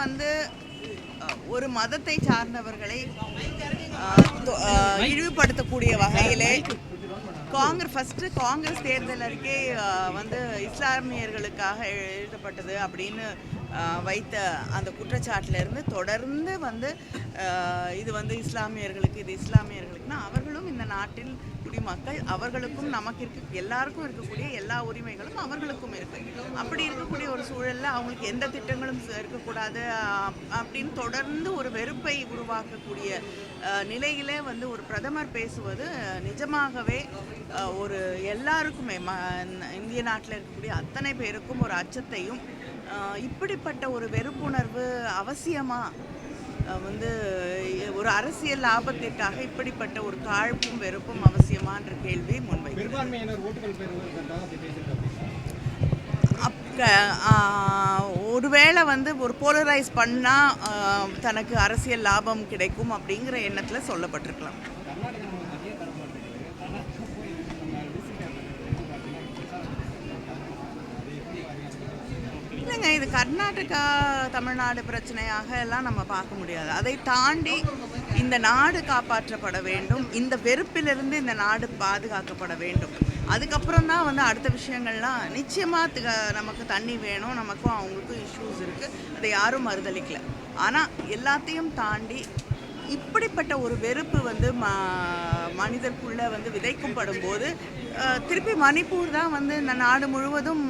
வந்து ஒரு மதத்தை சார்ந்தவர்களை இழிவுபடுத்தக்கூடிய வகையிலே காங்கிரஸ் தேர்தல் அறிக்கை வந்து இஸ்லாமியர்களுக்காக எழுதப்பட்டது அப்படின்னு வைத்த அந்த குற்றச்சாட்டிலிருந்து தொடர்ந்து வந்து இது வந்து இஸ்லாமியர்களுக்குன்னா அவர்களும் இந்த நாட்டில் குடிமக்கள், அவர்களுக்கும் நமக்கு எல்லாருக்கும் இருக்கக்கூடிய எல்லா உரிமைகளும் அவர்களுக்கும் இருக்கு. அப்படி இருக்கக்கூடிய ஒரு சூழலில் அவங்களுக்கு எந்த திட்டங்களும் இருக்கக்கூடாது அப்படின்னு தொடர்ந்து ஒரு வெறுப்பை உருவாக்கக்கூடிய நிலையிலே வந்து ஒரு பிரதமர் பேசுவது நிஜமாகவே ஒரு எல்லாருக்குமே இந்திய நாட்டில் இருக்கக்கூடிய அத்தனை பேருக்கும் ஒரு அச்சத்தையும், இப்படிப்பட்ட ஒரு வெறுப்புணர்வு அவசியமா வந்து ஒரு அரசியல் லாபத்திற்காக இப்படிப்பட்ட ஒரு காழ்ப்பும் வெறுப்பும் அவசியமான்ற கேள்வி முன்வைக்கிறது. ஒருவேளை வந்து ஒரு போலரைஸ் பண்ணால் தனக்கு அரசியல் லாபம் கிடைக்கும் அப்படிங்கிற எண்ணத்தில் சொல்லப்பட்டிருக்கலாம். இல்லைங்க, இது கர்நாடகா தமிழ்நாடு பிரச்சனையாக எல்லாம் நம்ம பார்க்க முடியாது. அதை தாண்டி இந்த நாடு காப்பாற்றப்பட வேண்டும், இந்த வெறுப்பிலிருந்து இந்த நாடு பாதுகாக்கப்பட வேண்டும். அதுக்கப்புறம் தான் வந்து அடுத்த விஷயங்கள்லாம் நிச்சயமாக நமக்கு தண்ணி வேணும், நமக்கும் அவங்களுக்கும் இஷ்யூஸ் இருக்குது, அதை யாரும் மறுதளிக்கல. ஆனால் எல்லாத்தையும் தாண்டி இப்படிப்பட்ட ஒரு வெறுப்பு வந்து மனிதர்க்குள்ளே வந்து விதைக்கப்படும் போது திருப்பி மணிப்பூர் தான் வந்து இந்த நாடு முழுவதும்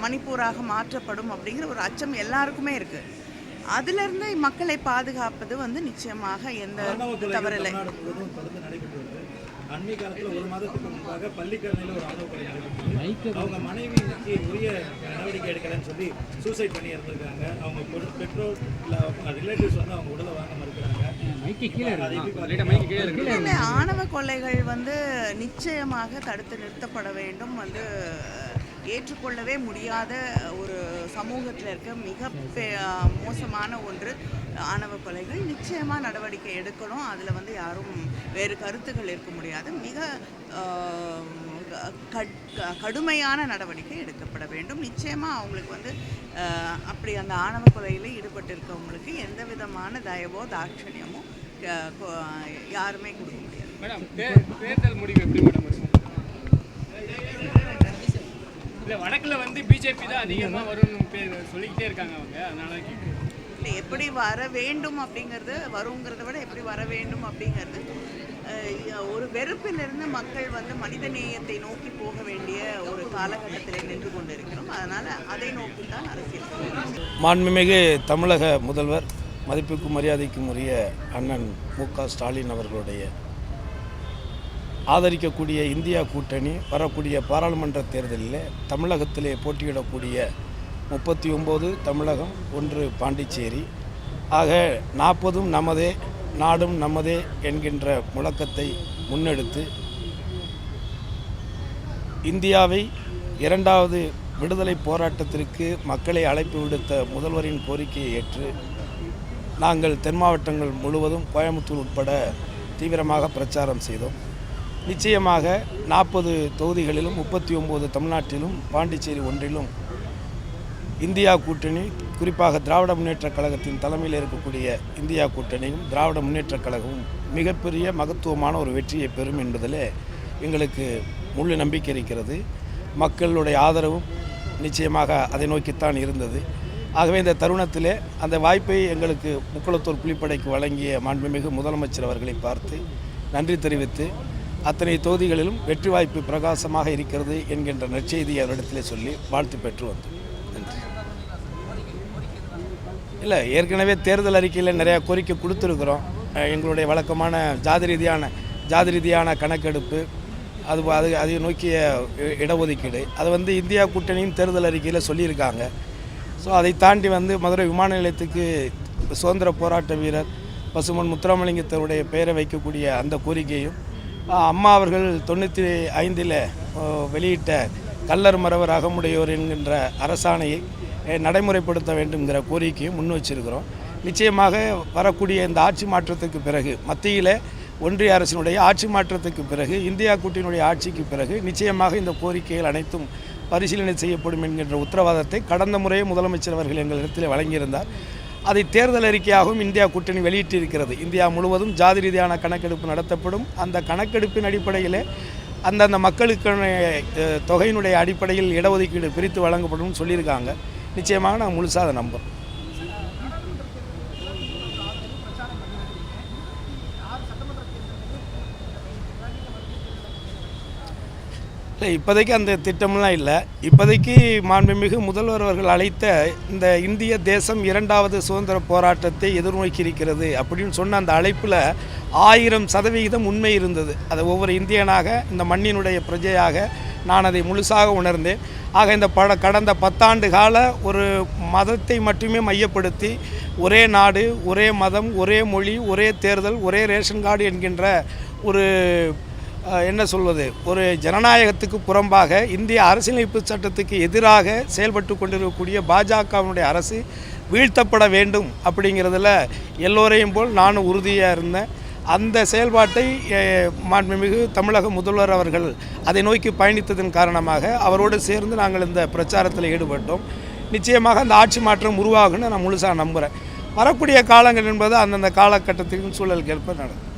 மணிப்பூராக மாற்றப்படும் அப்படிங்கிற ஒரு அச்சம் எல்லாருக்குமே இருக்குது. அதிலிருந்து மக்களை பாதுகாப்பது வந்து நிச்சயமாக எந்த தவறில்லை. அண்மை காலத்தில் ஒரு மாதத்துக்கு முன்பாக பள்ளிக்கரணையில் ஒரு ஆணவ கொலை நடக்குது. அவங்க மனைவிக்கு உரிய நடவடிக்கை எடுக்கலன்னு சொல்லி சூசைட் பண்ணி இருந்திருக்காங்க. அவங்க பெற்றோர் ரிலேட்டிவ்ஸ் வந்து அவங்க உடலை வாங்க மறுக்கிறாங்க. ஆணவ கொலைகள் வந்து நிச்சயமாக தடுத்து நிறுத்தப்பட வேண்டும். வந்து ஏற்றுக்கொள்ளவே முடியாத ஒரு சமூகத்தில் இருக்க மிக மோசமான ஒன்று ஆணவ கொலைகள். நிச்சயமாக நடவடிக்கை எடுக்கணும். அதில் வந்து யாரும் வேறு கருத்துக்கள் இருக்க முடியாது. மிக கடுமையான நடவடிக்கை எடுக்கப்பட வேண்டும். நிச்சயமாக அவங்களுக்கு வந்து அப்படி அந்த ஆணவ கொலையில் ஈடுபட்டிருக்கவங்களுக்கு எந்த விதமான தயவோ தாட்சணியமோ யாருமே கொடுக்க முடியாது. மேடம், தேர்தல் முடிவு எப்படி மேடம் இல்லை வடக்கில் வந்து பிஜேபி தான் அதிகமாக வரும்னு சொல்லிக்கிட்டே இருக்காங்க அவங்க, அதனால இல்லை எப்படி வர வேண்டும் அப்படிங்கிறது, வருங்கிறத விட எப்படி வர வேண்டும் அப்படிங்கிறது ஒரு வெறுப்பிலிருந்து மக்கள் வந்து மனித நேயத்தை நோக்கி போக வேண்டிய ஒரு காலகட்டத்தில் நின்று கொண்டு இருக்கிறோம். அதனால் அதை நோக்கி தான் அரசியல். மாண்புமிகு தமிழக முதல்வர் மதிப்புக்கும் மரியாதைக்கும் உரிய அண்ணன் மு.க. ஸ்டாலின் அவர்களுடைய ஆதரிக்கக்கூடிய இந்தியா கூட்டணி வரக்கூடிய பாராளுமன்ற தேர்தலில் தமிழகத்திலே போட்டியிடக்கூடிய 39 தமிழகம், 1 பாண்டிச்சேரி ஆக 40ம் நமதே நாடும் நமதே என்கின்ற முழக்கத்தை முன்னெடுத்து இந்தியாவை 2வது விடுதலை போராட்டத்திற்கு மக்களை அழைப்பு விடுத்த முதல்வரின் கோரிக்கையை ஏற்று நாங்கள் தென் மாவட்டங்கள் முழுவதும் கோயம்புத்தூர் உட்பட தீவிரமாக பிரச்சாரம் செய்தோம். நிச்சயமாக 40 தொகுதிகளிலும் 39 தமிழ்நாட்டிலும் பாண்டிச்சேரி ஒன்றிலும் இந்தியா கூட்டணி, குறிப்பாக திராவிட முன்னேற்றக் கழகத்தின் தலைமையில் இருக்கக்கூடிய இந்தியா கூட்டணியும் திராவிட முன்னேற்றக் கழகமும் மிகப்பெரிய மகத்துவமான ஒரு வெற்றியை பெறும் என்பதில் எங்களுக்கு முழு நம்பிக்கை இருக்கிறது. மக்களுடைய ஆதரவும் நிச்சயமாக அதை நோக்கித்தான் இருந்தது. ஆகவே இந்த தருணத்திலே அந்த வாய்ப்பை எங்களுக்கு முக்குளத்தூர் புலிப்படைக்கு வழங்கிய மாண்புமிகு முதலமைச்சர் அவர்களை பார்த்து நன்றி தெரிவித்து அத்தனை தொகுதிகளிலும் வெற்றி வாய்ப்பு பிரகாசமாக இருக்கிறது என்கின்ற நற்செய்தியை அவரிடத்திலே சொல்லி வாழ்த்து பெற்று வந்தோம். நன்றி. இல்லை, ஏற்கனவே தேர்தல் அறிக்கையில் நிறையா கோரிக்கை கொடுத்துருக்குறோம். எங்களுடைய வழக்கமான ஜாதி ரீதியான கணக்கெடுப்பு, அதை நோக்கிய இடஒதுக்கீடு, அதை வந்து இந்தியா கூட்டணியின் தேர்தல் அறிக்கையில் சொல்லியிருக்காங்க. ஸோ அதை தாண்டி வந்து மதுரை விமான நிலையத்துக்கு சுதந்திர போராட்ட வீரர் பசுமன் முத்துராமலிங்கத்தருடைய பெயரை வைக்கக்கூடிய அந்த கோரிக்கையும், அம்மா அவர்கள் 95 வெளியிட்ட கள்ளர் மறவர் அகமுடையோர் என்கின்ற அரசாணையை நடைமுறைப்படுத்த வேண்டும்ங்கிற கோரிக்கையும் முன் வச்சிருக்கிறோம். நிச்சயமாக வரக்கூடிய இந்த ஆட்சி மாற்றத்துக்கு பிறகு, மத்தியில் ஒன்றிய அரசினுடைய ஆட்சி மாற்றத்துக்கு பிறகு, இந்தியா கூட்டணியினுடைய ஆட்சிக்கு பிறகு நிச்சயமாக இந்த கோரிக்கைகள் அனைத்தும் பரிசீலனை செய்யப்படும் என்கின்ற உத்தரவாதத்தை கடந்த முறையே முதலமைச்சர் அவர்கள் எங்களிடத்தில் வழங்கியிருந்தார். அதை தேர்தல் அறிக்கையாகவும் இந்தியா கூட்டணி வெளியிட்டிருக்கிறது. இந்தியா முழுவதும் ஜாதி ரீதியான கணக்கெடுப்பு நடத்தப்படும். அந்த கணக்கெடுப்பின் அடிப்படையில் அந்தந்த மக்களுக்கான தொகையினுடைய அடிப்படையில் இடஒதுக்கீடு பிரித்து வழங்கப்படும் சொல்லியிருக்காங்க. நிச்சயமாக நான் முழுசாக அதை நம்புகிறோம். இல்லை, இப்போதைக்கு அந்த திட்டம்லாம் இல்லை. இப்போதைக்கு மாண்புமிகு முதல்வர் அவர்கள் அழைத்த இந்த இந்திய தேசம் 2வது சுதந்திர போராட்டத்தை எதிர்நோக்கி இருக்கிறது அப்படின்னு சொன்ன அந்த அழைப்பில் 1000% உண்மை இருந்தது. அதை ஒவ்வொரு இந்தியனாக, இந்த மண்ணினுடைய பிரஜையாக நான் அதை முழுசாக உணர்ந்தேன். ஆக இந்த கடந்த 10 ஆண்டு கால ஒரு மதத்தை மட்டுமே மையப்படுத்தி ஒரே நாடு, ஒரே மதம், ஒரே மொழி, ஒரே தேர்தல், ஒரே ரேஷன் கார்டு என்கின்ற ஒரு என்ன சொல்வது, ஒரு ஜனநாயகத்துக்கு புறம்பாக இந்திய அரசியலமைப்பு சட்டத்துக்கு எதிராக செயல்பட்டு கொண்டிருக்கக்கூடிய பாஜகவினுடைய அரசு வீழ்த்தப்பட வேண்டும் அப்படிங்கிறதுல எல்லோரையும் போல் நானும் உறுதியாக இருந்தேன். அந்த செயல்பாட்டை மாண்புமிகு தமிழக முதல்வர் அவர்கள் அதை நோக்கி பயணித்ததன் காரணமாக அவரோடு சேர்ந்து நாங்கள் இந்த பிரச்சாரத்தில் ஈடுபட்டோம். நிச்சயமாக அந்த ஆட்சி மாற்றம் உருவாகும்னு நான் முழுசாக நம்புகிறேன். வரக்கூடிய காலங்கள் என்பது அந்தந்த காலகட்டத்தின் சூழலுக்கு ஏற்ப நடக்கும்.